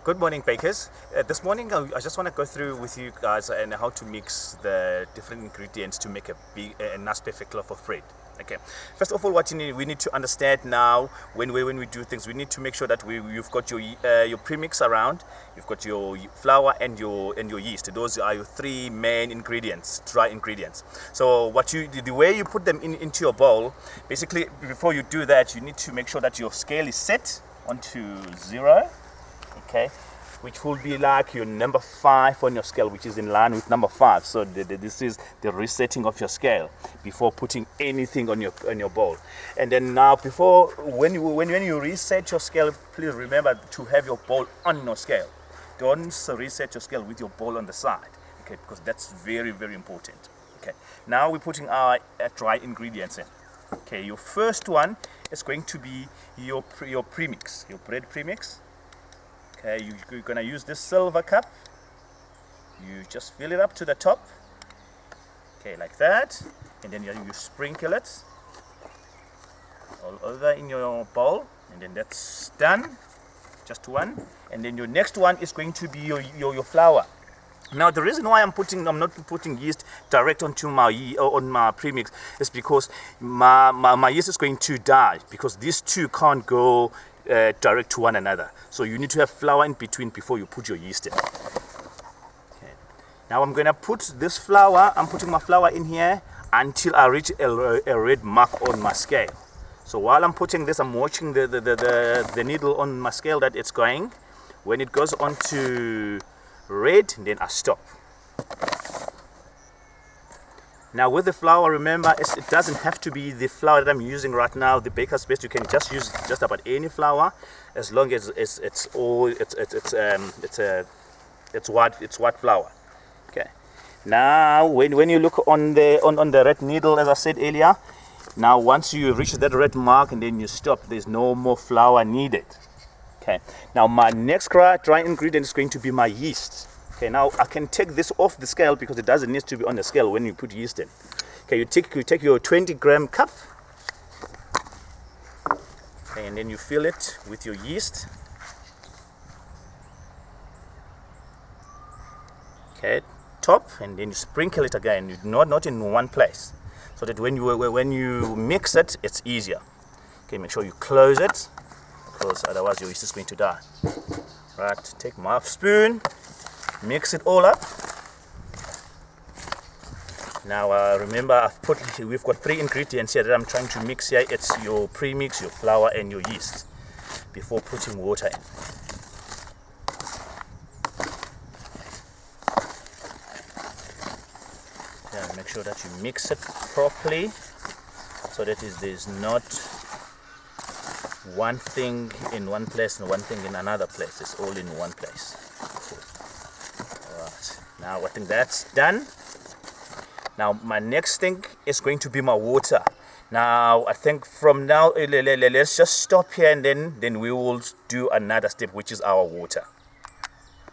Good morning, bakers. This morning, I just want to go through with you guys and how to mix the different ingredients to make a nice perfect loaf of bread. Okay. First of all, we need to understand now when we do things, we need to make sure that you've got your premix around, you've got your flour and your yeast. Those are your three main ingredients, dry ingredients. So the way you put them into your bowl, basically before you do that, you need to make sure that your scale is set onto 0. Okay, which will be like your number 5 on your scale, which is in line with number 5. So this is the resetting of your scale before putting anything on your bowl. And then now, when you reset your scale, please remember to have your bowl on your scale. Don't reset your scale with your bowl on the side, okay? Because that's very, very important. Okay. Now we're putting our dry ingredients in. Okay, your first one is going to be your premix, your bread premix. Okay, you're going to use this silver cup. You just fill it up to the top. Okay, like that. And then you sprinkle it all over in your bowl. And then that's done. Just one. And then your next one is going to be your flour. Now the reason why I'm not putting yeast direct onto my premix is because my yeast is going to die, because these two can't go direct to one another. So you need to have flour in between before you put your yeast in. Okay. Now I'm going to put this flour, I'm putting my flour in here until I reach a red mark on my scale. So while I'm putting this, I'm watching the needle on my scale that it's going. When it goes on to red, then I stop. Now with the flour, remember, it doesn't have to be the flour that I'm using right now, the baker's best. You can just use just about any flour, as long as it's white flour. Okay. Now when you look on the red needle, as I said earlier, now once you reach that red mark and then you stop, there's no more flour needed. Okay. Now my next dry ingredient is going to be my yeast. Okay, now I can take this off the scale because it doesn't need to be on the scale when you put yeast in. Okay, you take your 20-gram cup, okay, and then you fill it with your yeast. Okay, top, and then you sprinkle it again, not in one place, so that when you mix it, it's easier. Okay, make sure you close it, because otherwise your yeast is going to die. Right, take my spoon. Mix it all up. Now remember, we've got 3 ingredients here that I'm trying to mix here. It's your premix, your flour, and your yeast before putting water in. Yeah, make sure that you mix it properly so that there's not one thing in one place and one thing in another place. It's all in one place. Now I think that's done. Now my next thing is going to be my water. Now I think from now, let's just stop here, and then we will do another step, which is our water.